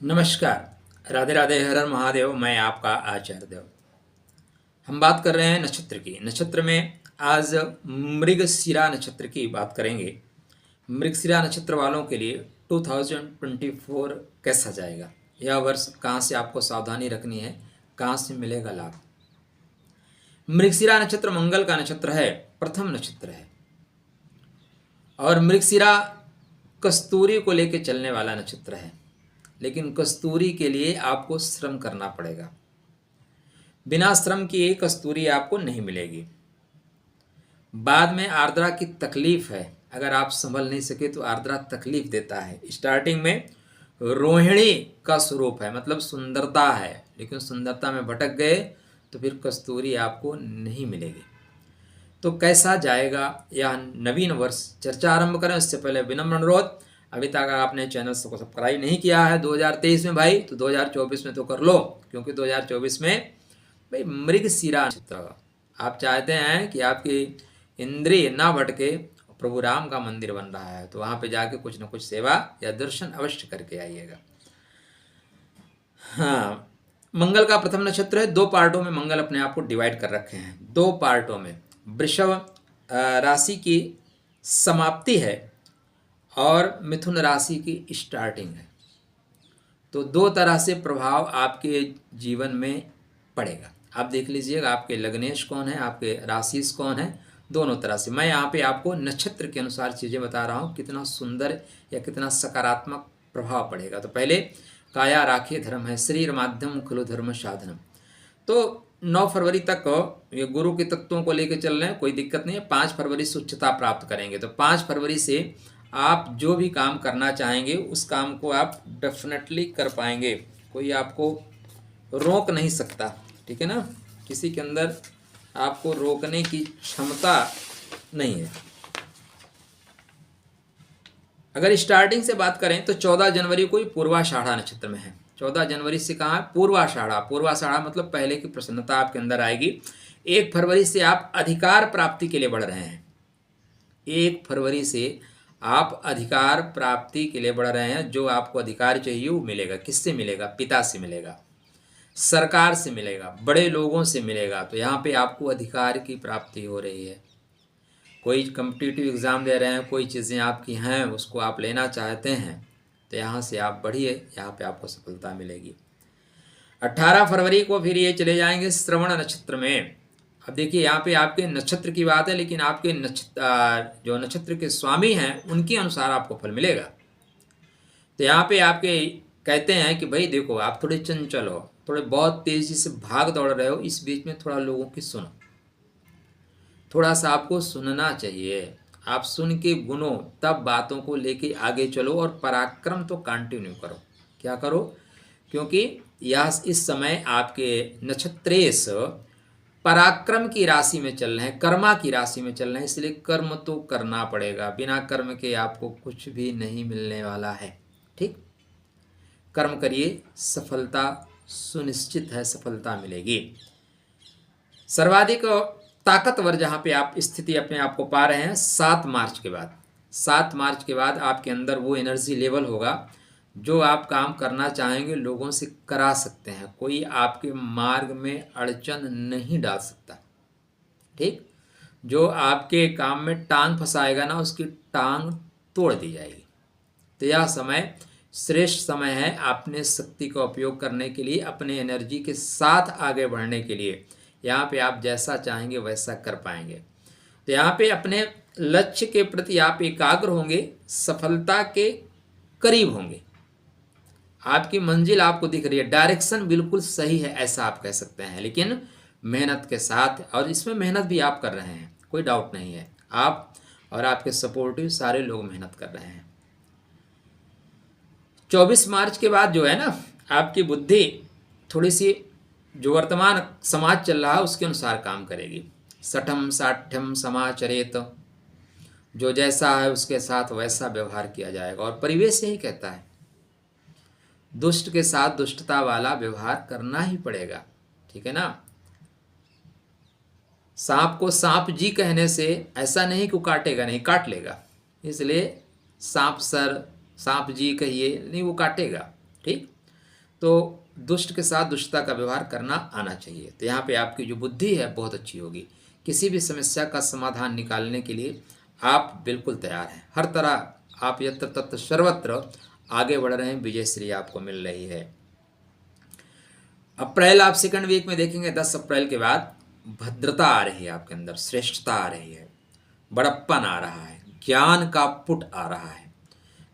नमस्कार। राधे राधे, हर हर महादेव। मैं आपका आचार्य देव। हम बात कर रहे हैं नक्षत्र की। नक्षत्र में आज मृगशिरा नक्षत्र की बात करेंगे। मृगशिरा नक्षत्र वालों के लिए 2024 कैसा जाएगा, यह वर्ष कहाँ से आपको सावधानी रखनी है, कहाँ से मिलेगा लाभ। मृगशिरा नक्षत्र मंगल का नक्षत्र है, प्रथम नक्षत्र है और मृगशिरा कस्तूरी को लेकर चलने वाला नक्षत्र है। लेकिन कस्तूरी के लिए आपको श्रम करना पड़ेगा। बिना श्रम किए कस्तूरी आपको नहीं मिलेगी। बाद में आर्द्रा की तकलीफ है, अगर आप संभल नहीं सके तो आर्द्रा तकलीफ देता है। स्टार्टिंग में रोहिणी का स्वरूप है, मतलब सुंदरता है, लेकिन सुंदरता में भटक गए तो फिर कस्तूरी आपको नहीं मिलेगी। तो कैसा जाएगा यह नवीन वर्ष, चर्चा आरंभ करें उससे पहले विनम्र अनुरोध, अभी तक आपने चैनल को सब्सक्राइब नहीं किया है 2023 में भाई, तो 2024 में तो कर लो, क्योंकि 2024 में भाई मृगशिरा नक्षत्र आप चाहते हैं कि आपकी इंद्रिय ना भटके। प्रभु राम का मंदिर बन रहा है, तो वहाँ पे जाके कुछ न कुछ सेवा या दर्शन अवश्य करके आइएगा। हाँ, मंगल का प्रथम नक्षत्र है। दो पार्टों में मंगल अपने आप को डिवाइड कर रखे हैं, दो पार्टों में। वृषभ राशि की समाप्ति है और मिथुन राशि की स्टार्टिंग है। तो दो तरह से प्रभाव आपके जीवन में पड़ेगा। आप देख लीजिएगा आपके लग्नेश कौन है, आपके राशिस कौन है, दोनों तरह से। मैं यहाँ पे आपको नक्षत्र के अनुसार चीज़ें बता रहा हूँ, कितना सुंदर या कितना सकारात्मक प्रभाव पड़ेगा। तो पहले काया राखे धर्म है, शरीर माध्यम खलु धर्म साधनम। तो 9 फरवरी तक ये गुरु के तत्वों को लेकर चल रहे हैं, कोई दिक्कत नहीं है। 5 फरवरी से उच्चता प्राप्त करेंगे। तो 5 फरवरी से आप जो भी काम करना चाहेंगे उस काम को आप डेफिनेटली कर पाएंगे, कोई आपको रोक नहीं सकता, ठीक है ना। किसी के अंदर आपको रोकने की क्षमता नहीं है। अगर स्टार्टिंग से बात करें तो 14 जनवरी को ही पूर्वाषाढ़ा नक्षत्र में है। 14 जनवरी से कहाँ है, पूर्वाषाढ़ा। पूर्वाषाढ़ा मतलब पहले की प्रसन्नता आपके अंदर आएगी। 1 फरवरी से आप अधिकार प्राप्ति के लिए बढ़ रहे हैं। 1 फरवरी से आप अधिकार प्राप्ति के लिए बढ़ रहे हैं। जो आपको अधिकार चाहिए वो मिलेगा। किससे मिलेगा? पिता से मिलेगा, सरकार से मिलेगा, बड़े लोगों से मिलेगा। तो यहाँ पे आपको अधिकार की प्राप्ति हो रही है। कोई कम्पिटिटिव एग्ज़ाम दे रहे हैं, कोई चीज़ें आपकी हैं उसको आप लेना चाहते हैं, तो यहाँ से आप बढ़िए, यहाँ पे आपको सफलता मिलेगी। 18 फरवरी को फिर ये चले जाएंगे श्रवण नक्षत्र में। अब देखिए यहाँ पे आपके नक्षत्र की बात है, लेकिन आपके जो नक्षत्र के स्वामी हैं उनके अनुसार आपको फल मिलेगा। तो यहाँ पे आपके कहते हैं कि भाई देखो, आप थोड़े चंचल हो, थोड़े बहुत तेजी से भाग दौड़ रहे हो, इस बीच में थोड़ा लोगों की सुनो, थोड़ा सा आपको सुनना चाहिए। आप सुन के गुनो, तब बातों को लेके आगे चलो और पराक्रम तो कंटिन्यू करो। क्या करो? क्योंकि यह इस समय आपके नक्षत्रेश पराक्रम की राशि में चल रहे हैं, कर्मा की राशि में चल रहे हैं, इसलिए कर्म तो करना पड़ेगा। बिना कर्म के आपको कुछ भी नहीं मिलने वाला है, ठीक। कर्म करिए, सफलता सुनिश्चित है, सफलता मिलेगी। सर्वाधिक ताकतवर जहाँ पे आप स्थिति अपने आप को पा रहे हैं 7 मार्च के बाद। 7 मार्च के बाद आपके अंदर वो एनर्जी लेवल होगा जो आप काम करना चाहेंगे लोगों से करा सकते हैं। कोई आपके मार्ग में अड़चन नहीं डाल सकता, ठीक। जो आपके काम में टांग फंसाएगा ना, उसकी टांग तोड़ दी जाएगी। तो यह समय श्रेष्ठ समय है अपने शक्ति का उपयोग करने के लिए, अपने एनर्जी के साथ आगे बढ़ने के लिए। यहाँ पे आप जैसा चाहेंगे वैसा कर पाएंगे। तो यहाँ पे अपने लक्ष्य के प्रति आप एकाग्र होंगे, सफलता के करीब होंगे। आपकी मंजिल आपको दिख रही है, डायरेक्शन बिल्कुल सही है, ऐसा आप कह सकते हैं। लेकिन मेहनत के साथ, और इसमें मेहनत भी आप कर रहे हैं, कोई डाउट नहीं है। आप और आपके सपोर्टिव सारे लोग मेहनत कर रहे हैं। 24 मार्च के बाद जो है ना, आपकी बुद्धि थोड़ी सी जो वर्तमान समाज चल रहा है उसके अनुसार काम करेगी। सठम साठ्यम समाचरेत, जो जैसा है उसके साथ वैसा व्यवहार किया जाएगा। और परिवेश यही कहता है, दुष्ट के साथ दुष्टता वाला व्यवहार करना ही पड़ेगा, ठीक है ना। सांप को सांप जी कहने से ऐसा नहीं कि काटेगा नहीं, काट लेगा। इसलिए सांप सर सांप जी कहिए नहीं, वो काटेगा, ठीक। तो दुष्ट के साथ दुष्टता का व्यवहार करना आना चाहिए। तो यहाँ पे आपकी जो बुद्धि है बहुत अच्छी होगी। किसी भी समस्या का समाधान निकालने के लिए आप बिल्कुल तैयार हैं। हर तरह आप यत्र तत्र सर्वत्र आगे बढ़ रहे हैं, विजयश्री आपको मिल रही है। अप्रैल आप सेकंड वीक में देखेंगे, 10 अप्रैल के बाद भद्रता आ रही है आपके अंदर, श्रेष्ठता आ रही है, बड़प्पन आ रहा है, ज्ञान का पुट आ रहा है।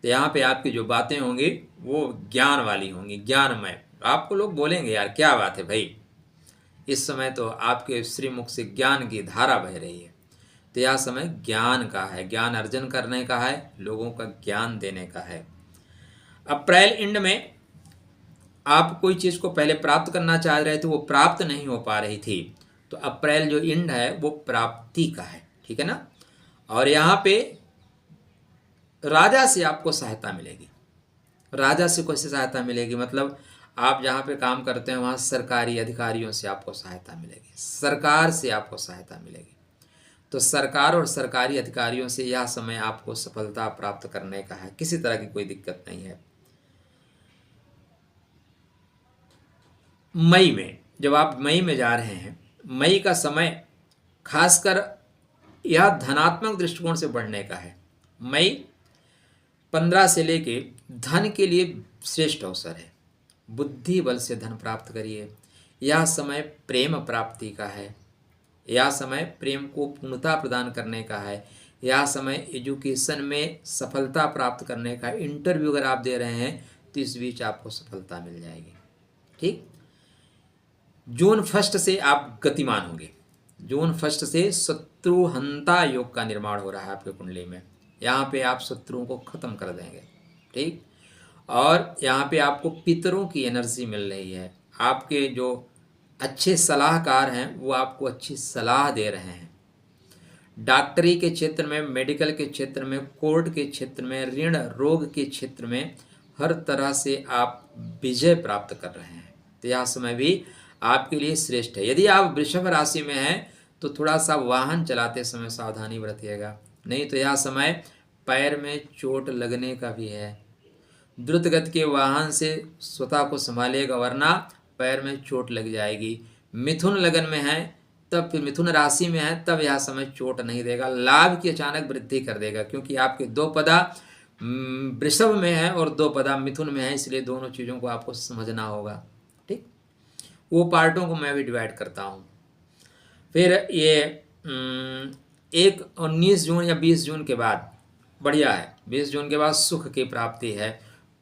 तो यहाँ पे आपकी जो बातें होंगी वो ज्ञान वाली होंगी, ज्ञानमय। आपको लोग बोलेंगे यार क्या बात है भाई, इस समय तो आपके श्रीमुख से ज्ञान की धारा बह रही है। तो यह समय ज्ञान का है, ज्ञान अर्जन करने का है, लोगों का ज्ञान देने का है। अप्रैल एंड में आप कोई चीज़ को पहले प्राप्त करना चाह रहे थे, वो प्राप्त नहीं हो पा रही थी, तो अप्रैल जो एंड है वो प्राप्ति का है, ठीक है ना। और यहाँ पे राजा से आपको सहायता मिलेगी। राजा से कैसे सहायता मिलेगी, मतलब आप जहाँ पे काम करते हैं वहाँ सरकारी अधिकारियों से आपको सहायता मिलेगी, सरकार से आपको सहायता मिलेगी। तो सरकार और सरकारी अधिकारियों से यह समय आपको सफलता प्राप्त करने का है, किसी तरह की कोई दिक्कत नहीं है। मई में जब आप मई में जा रहे हैं, मई का समय खासकर यह धनात्मक दृष्टिकोण से बढ़ने का है। मई 15 से लेके धन के लिए श्रेष्ठ अवसर है। बुद्धि बल से धन प्राप्त करिए। यह समय प्रेम प्राप्ति का है, यह समय प्रेम को पूर्णता प्रदान करने का है, यह समय एजुकेशन में सफलता प्राप्त करने का। इंटरव्यू अगर आप दे रहे हैं तो इस बीच आपको सफलता मिल जाएगी, ठीक। जून 1 से आप गतिमान होंगे। जून 1 से शत्रुहंता योग का निर्माण हो रहा है आपके कुंडली में। यहाँ पे आप शत्रुओं को खत्म कर देंगे, ठीक। और यहाँ पे आपको पितरों की एनर्जी मिल रही है। आपके जो अच्छे सलाहकार हैं वो आपको अच्छी सलाह दे रहे हैं। डॉक्टरी के क्षेत्र में, मेडिकल के क्षेत्र में, कोर्ट के क्षेत्र में, ऋण रोग के क्षेत्र में हर तरह से आप विजय प्राप्त कर रहे हैं। तो यह समय भी आपके लिए श्रेष्ठ है। यदि आप वृषभ राशि में हैं तो थोड़ा सा वाहन चलाते समय सावधानी बरतिएगा, नहीं तो यह समय पैर में चोट लगने का भी है। द्रुत गति के वाहन से स्वतः को संभालिएगा, वरना पैर में चोट लग जाएगी। मिथुन लगन में है तब, फिर मिथुन राशि में है तब यह समय चोट नहीं देगा, लाभ की अचानक वृद्धि कर देगा, क्योंकि आपके 2 पदा वृषभ में है और 2 पदा मिथुन में है, इसलिए दोनों चीज़ों को आपको समझना होगा, ठीक। वो पार्टों को मैं भी डिवाइड करता हूँ। फिर ये 19 जून या 20 जून के बाद बढ़िया है। 20 जून के बाद सुख की प्राप्ति है,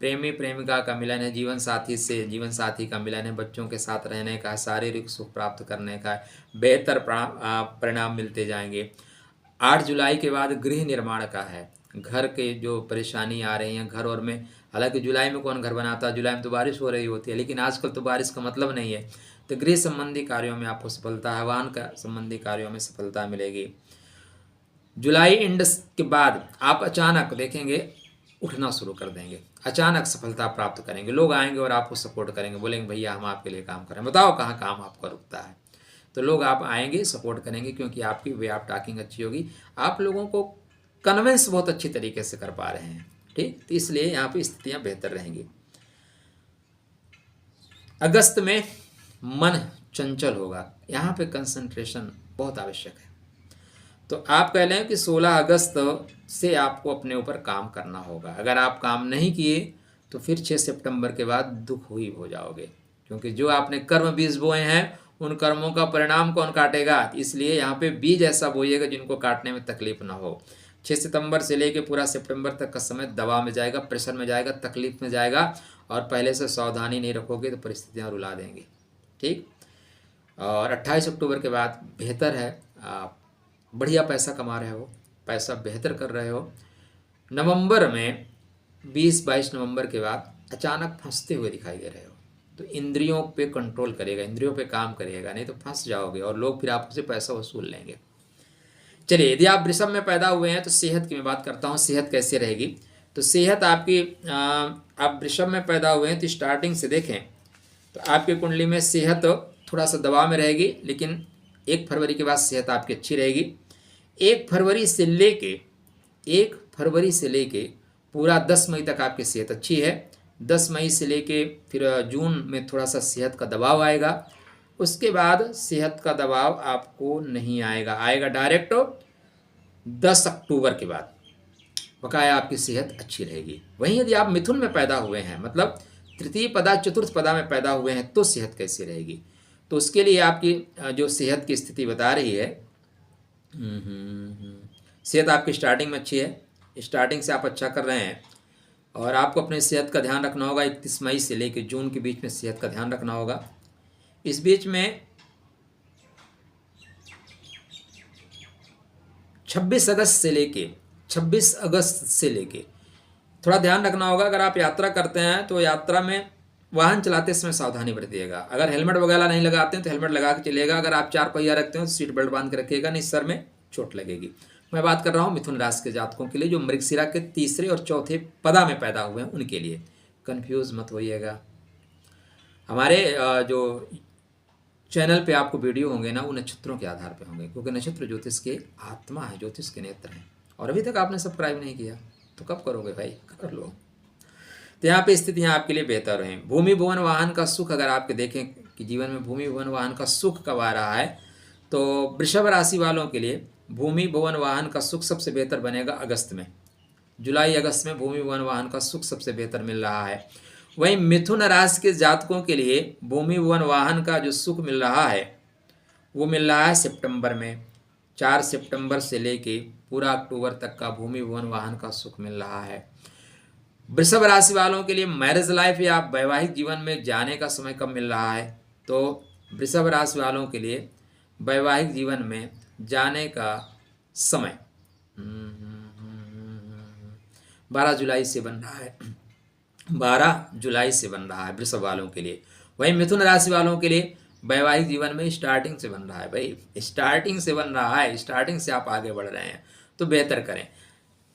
प्रेमी प्रेमिका का मिलन है, जीवन साथी से जीवन साथी का मिलन है, बच्चों के साथ रहने का, शारीरिक सुख प्राप्त करने का, बेहतर परिणाम मिलते जाएंगे। 8 जुलाई के बाद गृह निर्माण का है। घर के जो परेशानी आ रही हैं घर और में, हालांकि जुलाई में कौन घर बनाता है, जुलाई में तो बारिश हो रही होती है, लेकिन आजकल तो बारिश का मतलब नहीं है। तो गृह संबंधी कार्यों में आपको सफलता है, वाहन का संबंधी कार्यों में सफलता मिलेगी। जुलाई एंड के बाद आप अचानक देखेंगे उठना शुरू कर देंगे, अचानक सफलता प्राप्त करेंगे। लोग आएंगे और आपको सपोर्ट करेंगे, बोलेंगे भैया हम आपके लिए काम करें, बताओ कहाँ काम आपका रुकता है। तो लोग आप आएंगे, सपोर्ट करेंगे, क्योंकि आपकी वे ऑफ टॉकिंग अच्छी होगी। आप लोगों को कन्विंस बहुत अच्छी तरीके से कर पा रहे हैं, ठीक। तो इसलिए यहाँ पे स्थितियाँ बेहतर रहेंगी। अगस्त में मन चंचल होगा, यहाँ पे कंसंट्रेशन बहुत आवश्यक है। तो आप कह लें कि 16 अगस्त से आपको अपने ऊपर काम करना होगा। अगर आप काम नहीं किए तो फिर 6 सितंबर के बाद दुख हुई हो जाओगे, क्योंकि जो आपने कर्म बीज बोए हैं उन कर्मों का परिणाम कौन काटेगा। इसलिए यहाँ पे बीज ऐसा बोइएगा जिनको काटने में तकलीफ ना हो। 6 सितंबर से लेके पूरा सितंबर तक का समय दबाव में जाएगा, प्रेशर में जाएगा, तकलीफ में जाएगा, और पहले से सावधानी नहीं रखोगे तो परिस्थितियाँ रुला देंगी, ठीक। और 28 अक्टूबर के बाद बेहतर है, आप बढ़िया पैसा कमा रहे हो, पैसा बेहतर कर रहे हो। नवंबर में 20-22 नवंबर के बाद अचानक फंसते हुए दिखाई दे रहे हो, तो इंद्रियों पे कंट्रोल करेगा, इंद्रियों पे काम करिएगा, नहीं तो फंस जाओगे और लोग फिर आपसे पैसा वसूल लेंगे। चलिए, यदि आप वृषभ में पैदा हुए हैं तो सेहत की मैं बात करता हूँ, सेहत कैसे रहेगी। तो सेहत आपकी, आप वृषभ में पैदा हुए हैं तो स्टार्टिंग से देखें तो आपकी कुंडली में सेहत थोड़ा सा दबाव में रहेगी, लेकिन 1 फरवरी के बाद सेहत आपकी अच्छी रहेगी। 1 फरवरी से लेके पूरा 10 मई तक आपकी सेहत अच्छी है। 10 मई से लेके फिर जून में थोड़ा सा सेहत का दबाव आएगा। उसके बाद सेहत का दबाव आपको नहीं आएगा, आएगा डायरेक्ट 10 अक्टूबर के बाद। बकाया आपकी सेहत अच्छी रहेगी। वहीं यदि आप मिथुन में पैदा हुए हैं, मतलब तृतीय पदा चतुर्थ पदा में पैदा हुए हैं, तो सेहत कैसी रहेगी? तो उसके लिए आपकी जो सेहत की स्थिति बता रही है, सेहत आपकी स्टार्टिंग में अच्छी है, स्टार्टिंग से आप अच्छा कर रहे हैं, और आपको अपने सेहत का ध्यान रखना होगा। 31 मई से लेकर जून के बीच में सेहत का ध्यान रखना होगा। इस बीच में 26 अगस्त से लेके थोड़ा ध्यान रखना होगा। अगर आप यात्रा करते हैं तो यात्रा में वाहन चलाते समय सावधानी बरतिएगा। अगर हेलमेट वगैरह नहीं लगाते हैं तो हेलमेट लगा के चलिएगा। अगर आप 4 पहिया रखते हैं तो सीट बेल्ट बांध के रखिएगा, नहीं सर में चोट लगेगी। मैं बात कर रहा हूँ मिथुन राशि के जातकों के लिए जो मृगशिरा के तीसरे और चौथे पदा में पैदा हुए हैं, उनके लिए। कंफ्यूज मत होइएगा। हमारे जो चैनल पे आपको वीडियो होंगे ना, वो नक्षत्रों के आधार पे होंगे, क्योंकि नक्षत्र ज्योतिष के आत्मा है, ज्योतिष के नेत्र हैं। और अभी तक आपने सब्सक्राइब नहीं किया तो कब करोगे भाई, कर लो। तो यहाँ पे स्थितियाँ आपके लिए बेहतर हैं। भूमि भवन वाहन का सुख, अगर आपके देखें कि जीवन में भूमि भवन वाहन का सुख कब आ रहा है, तो वृषभ राशि वालों के लिए भूमि भवन वाहन का सुख सबसे बेहतर बनेगा अगस्त में। जुलाई अगस्त में भूमि भवन वाहन का सुख सबसे बेहतर मिल रहा है। वहीं मिथुन राशि के जातकों के लिए भूमि भवन वाहन का जो सुख मिल रहा है वो मिल रहा है सितंबर में। 4 सितंबर से लेके पूरा अक्टूबर तक का भूमि भवन वाहन का सुख मिल रहा है। वृषभ राशि वालों के लिए मैरिज लाइफ या वैवाहिक जीवन में जाने का समय कब मिल रहा है, तो वृषभ राशि वालों के लिए वैवाहिक जीवन में जाने का समय 12 जुलाई से बन रहा है। 12 जुलाई से बन रहा है वृषभ वालों के लिए। वहीं मिथुन राशि वालों के लिए वैवाहिक जीवन में स्टार्टिंग से बन रहा है। भाई स्टार्टिंग से बन रहा है, स्टार्टिंग से आप आगे बढ़ रहे हैं, तो बेहतर करें।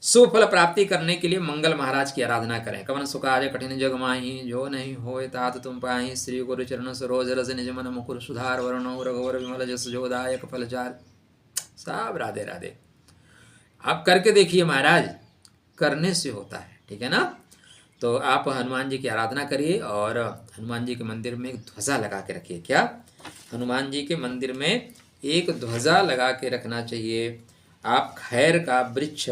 सुफल प्राप्ति करने के लिए मंगल महाराज की आराधना करें। कवन सुकार्य कठिन जग माही, जो नहीं होए तात तुम पाही। श्री गुरु चरण सरोज रस निज मन मुकुर सुधार, वरणो रघुवर विमल जस जोदायक फलचार। साहब राधे राधे। आप करके देखिए महाराज, करने से होता है, ठीक है ना। तो आप हनुमान जी की आराधना करिए और हनुमान जी के मंदिर में एक ध्वजा लगा के रखिए। क्या? हनुमान जी के मंदिर में एक ध्वजा लगा के रखना चाहिए। आप खैर का वृक्ष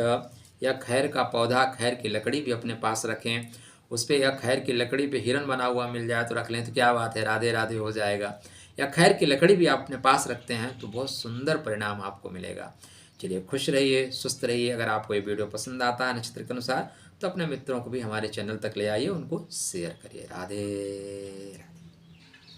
या खैर का पौधा, खैर की लकड़ी भी अपने पास रखें। उस पर या खैर की लकड़ी पे हिरण बना हुआ मिल जाए तो रख लें, तो क्या बात है, राधे राधे हो जाएगा। या खैर की लकड़ी भी आप अपने पास रखते हैं तो बहुत सुंदर परिणाम आपको मिलेगा। चलिए, खुश रहिए, स्वस्थ रहिए। अगर आपको ये वीडियो पसंद आता है नक्षत्र के अनुसार, तो अपने मित्रों को भी हमारे चैनल तक ले आइए, उनको शेयर करिए। राधे।